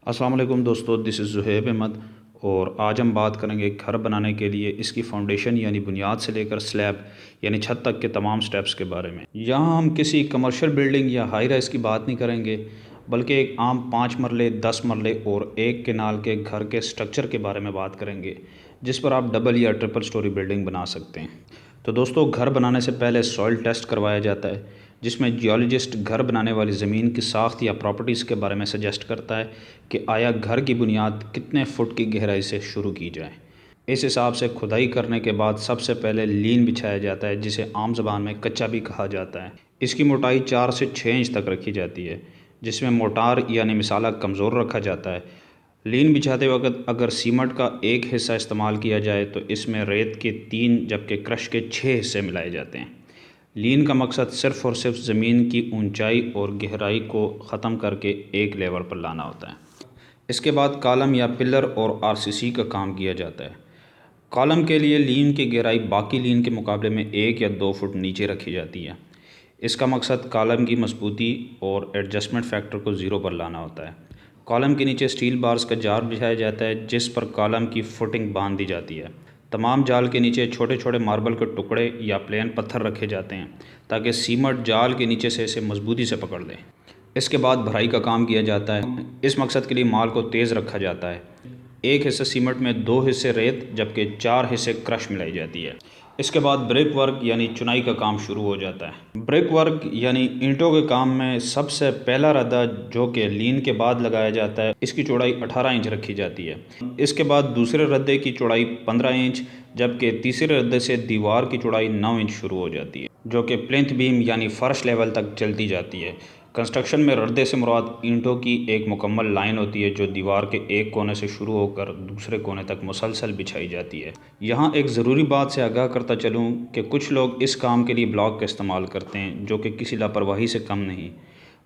अस्सलाम वालेकुम दोस्तों, दिस इज़ ज़ुहैब अहमद। और आज हम बात करेंगे घर बनाने के लिए इसकी फाउंडेशन यानी बुनियाद से लेकर स्लैब यानी छत तक के तमाम स्टेप्स के बारे में। यहाँ हम किसी कमर्शियल बिल्डिंग या हाई राइज की बात नहीं करेंगे, बल्कि एक आम 5 मरले, 10 मरले और एक केनाल के घर के स्ट्रक्चर के बारे में बात करेंगे, जिस पर आप डबल या ट्रिपल स्टोरी बिल्डिंग बना सकते हैं। तो दोस्तों, घर बनाने से पहले सॉइल टेस्ट करवाया जाता है, जिसमें जियोलॉजिस्ट घर बनाने वाली ज़मीन की साख्त या प्रॉपर्टीज़ के बारे में सजेस्ट करता है कि आया घर की बुनियाद कितने फुट की गहराई से शुरू की जाए। इस हिसाब से खुदाई करने के बाद सबसे पहले लीन बिछाया जाता है, जिसे आम ज़बान में कच्चा भी कहा जाता है। इसकी मोटाई 4 से 6 इंच तक रखी जाती है, जिसमें मोटार यानी मिसाला कमज़ोर रखा जाता है। लीन बिछाते वक्त अगर सीमेंट का एक हिस्सा इस्तेमाल किया जाए तो इसमें रेत के 3 जबकि क्रश के 6 हिस्से मिलाए जाते हैं। लीन का मकसद सिर्फ़ और सिर्फ ज़मीन की ऊंचाई और गहराई को ख़त्म करके एक लेवल पर लाना होता है। इसके बाद कॉलम या पिलर और आरसीसी का काम किया जाता है। कॉलम के लिए लीन की गहराई बाकी लीन के मुकाबले में 1 या 2 फुट नीचे रखी जाती है। इसका मकसद कॉलम की मजबूती और एडजस्टमेंट फैक्टर को ज़ीरो पर लाना होता है। कॉलम के नीचे स्टील बार्स का जाल बिछाया जाता है, जिस पर कॉलम की फुटिंग बांध दी जाती है। तमाम जाल के नीचे छोटे छोटे मार्बल के टुकड़े या प्लेन पत्थर रखे जाते हैं, ताकि सीमेंट जाल के नीचे से इसे मजबूती से पकड़ ले। इसके बाद भराई का काम किया जाता है। इस मकसद के लिए माल को तेज़ रखा जाता है। एक हिस्सा सीमेंट में, 2 हिस्से रेत जबकि 4 हिस्से क्रश मिलाई जाती है। इसके बाद ब्रिक वर्क यानी चुनाई का काम शुरू हो जाता है। ब्रिक वर्क यानी ईंटों के काम में सबसे पहला रद्दा जो कि लीन के बाद लगाया जाता है, इसकी चौड़ाई 18 इंच रखी जाती है। इसके बाद दूसरे रद्दे की चौड़ाई 15 इंच, जबकि तीसरे रद्दे से दीवार की चौड़ाई 9 इंच शुरू हो जाती है, जो कि प्लिंथ बीम यानी फर्श लेवल तक चलती जाती है। कंस्ट्रक्शन में रद्दे से मुराद ईंटों की एक मुकम्मल लाइन होती है, जो दीवार के एक कोने से शुरू होकर दूसरे कोने तक मुसलसल बिछाई जाती है। यहाँ एक ज़रूरी बात से आगाह करता चलूँ कि कुछ लोग इस काम के लिए ब्लॉक का इस्तेमाल करते हैं, जो कि किसी लापरवाही से कम नहीं।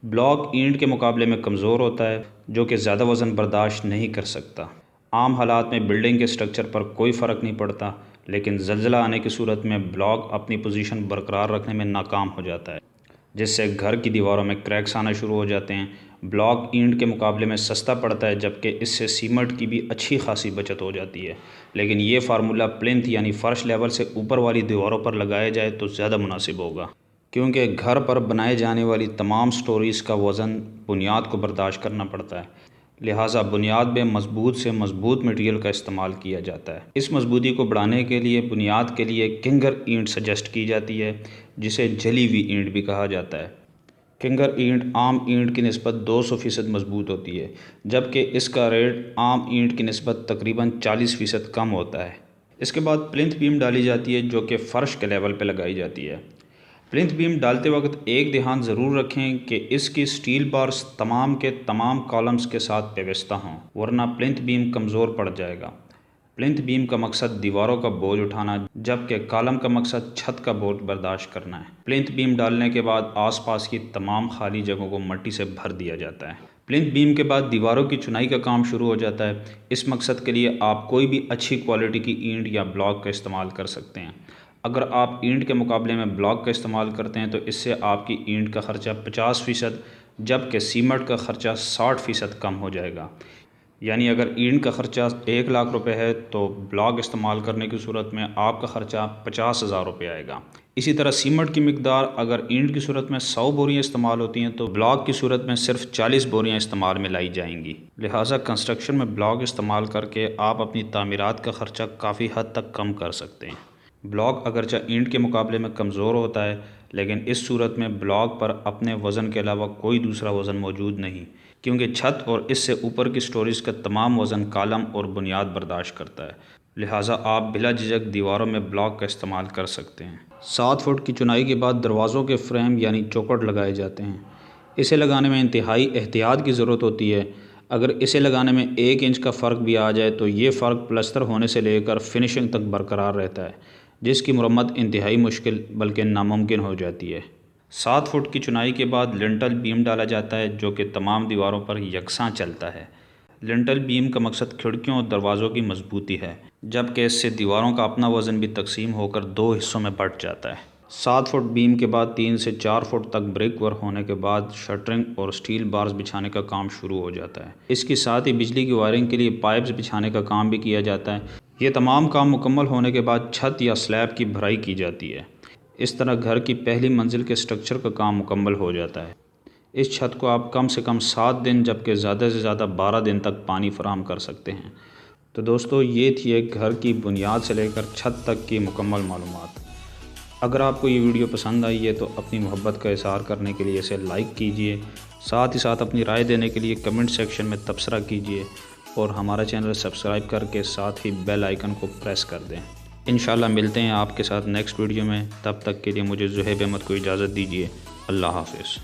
ब्लॉक ईंट के मुकाबले में कमज़ोर होता है, जो कि ज़्यादा वज़न बर्दाश्त नहीं कर सकता। आम हालात में बिल्डिंग के स्ट्रक्चर पर कोई फ़र्क नहीं पड़ता, लेकिन ज़लज़ला आने की सूरत में ब्लॉक अपनी पोजीशन बरकरार रखने में नाकाम हो जाता है, जिससे घर की दीवारों में क्रैक्स आना शुरू हो जाते हैं। ब्लॉक ईंट के मुकाबले में सस्ता पड़ता है, जबकि इससे सीमेंट की भी अच्छी खासी बचत हो जाती है। लेकिन ये फार्मूला प्लिंथ यानी फ़र्श लेवल से ऊपर वाली दीवारों पर लगाया जाए तो ज़्यादा मुनासिब होगा, क्योंकि घर पर बनाए जाने वाली तमाम स्टोरीज़ का वज़न बुनियाद को बर्दाश्त करना पड़ता है। लिहाजा बुनियाद में मजबूत से मजबूत मटेरियल का इस्तेमाल किया जाता है। इस मजबूती को बढ़ाने के लिए बुनियाद के लिए किंगर ईंट सजेस्ट की जाती है, जिसे जली हुई ईंट भी कहा जाता है। किंगर ईंट आम ईंट की निस्बत 200% मजबूत होती है, जबकि इसका रेट आम ईंट की निस्बत तकरीबन 40% कम होता है। इसके बाद प्लिंथ बीम डाली जाती है, जो कि फ़र्श के लेवल पर लगाई जाती है। प्लिंथ बीम डालते वक्त एक ध्यान ज़रूर रखें कि इसकी स्टील बार्स तमाम के तमाम कॉलम्स के साथ पेवस्ता हों, वरना प्लिंथ बीम कमज़ोर पड़ जाएगा। प्लिंथ बीम का मकसद दीवारों का बोझ उठाना, जबकि कॉलम का मकसद छत का बोझ बर्दाश्त करना है। प्लिंथ बीम डालने के बाद आसपास की तमाम खाली जगहों को मिट्टी से भर दिया जाता है। प्लिंथ बीम के बाद दीवारों की चुनाई का काम शुरू हो जाता है। इस मकसद के लिए आप कोई भी अच्छी क्वालिटी की ईंट या ब्लॉक का इस्तेमाल कर सकते हैं। अगर आप ईंट के मुकाबले में ब्लॉक का इस्तेमाल करते हैं तो इससे आपकी ईंट का ख़र्चा 50%, जबकि सीमेंट का ख़र्चा 60% कम हो जाएगा। यानी अगर ईंट का ख़र्चा 1 लाख रुपए है तो ब्लॉक इस्तेमाल करने की सूरत में आपका ख़र्चा 50,000 रुपये आएगा। इसी तरह सीमेंट की मिकदार अगर ईंट की सूरत में 100 बोरियाँ इस्तेमाल होती हैं तो ब्लॉक की सूरत में सिर्फ 40 बोरियाँ इस्तेमाल में लाई जाएंगी। लिहाजा कंस्ट्रक्शन में ब्लॉक इस्तेमाल करके आप अपनी तामीरात का ख़र्चा काफ़ी हद तक कम कर सकते हैं। ब्लॉक अगरचे ईंट के मुकाबले में कमज़ोर होता है, लेकिन इस सूरत में ब्लॉक पर अपने वज़न के अलावा कोई दूसरा वज़न मौजूद नहीं, क्योंकि छत और इससे ऊपर की स्टोरीज़ का तमाम वज़न कॉलम और बुनियाद बर्दाश्त करता है। लिहाजा आप बिला झिझक दीवारों में ब्लॉक का इस्तेमाल कर सकते हैं। 7 फुट की चुनाई के बाद दरवाज़ों के फ्रेम यानी चौखट लगाए जाते हैं। इसे लगाने में इंतहाई एहतियात की ज़रूरत होती है। अगर इसे लगाने में 1 इंच का फ़र्क भी आ जाए तो ये फ़र्क प्लस्तर होने से लेकर फिनिशिंग तक बरकरार रहता है, जिसकी मुरम्मत इंतहाई मुश्किल बल्कि नामुमकिन हो जाती है। 7 फुट की चुनाई के बाद लिंटल बीम डाला जाता है, जो कि तमाम दीवारों पर यकसां चलता है। लिंटल बीम का मकसद खिड़कियों और दरवाज़ों की मजबूती है, जबकि इससे दीवारों का अपना वज़न भी तकसीम होकर 2 हिस्सों में बँट जाता है। 7 फुट बीम के बाद 3 से 4 फुट तक ब्रिक वर्क होने के बाद शटरिंग और स्टील बार्स बिछाने का काम शुरू हो जाता है। इसके साथ ही बिजली की वायरिंग के लिए पाइप्स बिछाने का काम भी किया जाता है। ये तमाम काम मुकम्मल होने के बाद छत या स्लैब की भराई की जाती है। इस तरह घर की पहली मंजिल के स्ट्रक्चर का काम मुकम्मल हो जाता है। इस छत को आप कम से कम 7 दिन जबकि ज़्यादा से ज़्यादा 12 दिन तक पानी फराहम कर सकते हैं। तो दोस्तों, ये थी एक घर की बुनियाद से लेकर छत तक की मुकम्मल मालूमात। अगर आपको ये वीडियो पसंद आई है तो अपनी मोहब्बत का इज़हार करने के लिए इसे लाइक कीजिए, साथ ही साथ अपनी राय देने के लिए कमेंट सेक्शन में तबसरा कीजिए और हमारा चैनल सब्सक्राइब करके साथ ही बेल आइकन को प्रेस कर दें। इंशाल्लाह मिलते हैं आपके साथ नेक्स्ट वीडियो में। तब तक के लिए मुझे ज़ुहैब अहमद को इजाज़त दीजिए। अल्लाह हाफ़िज़।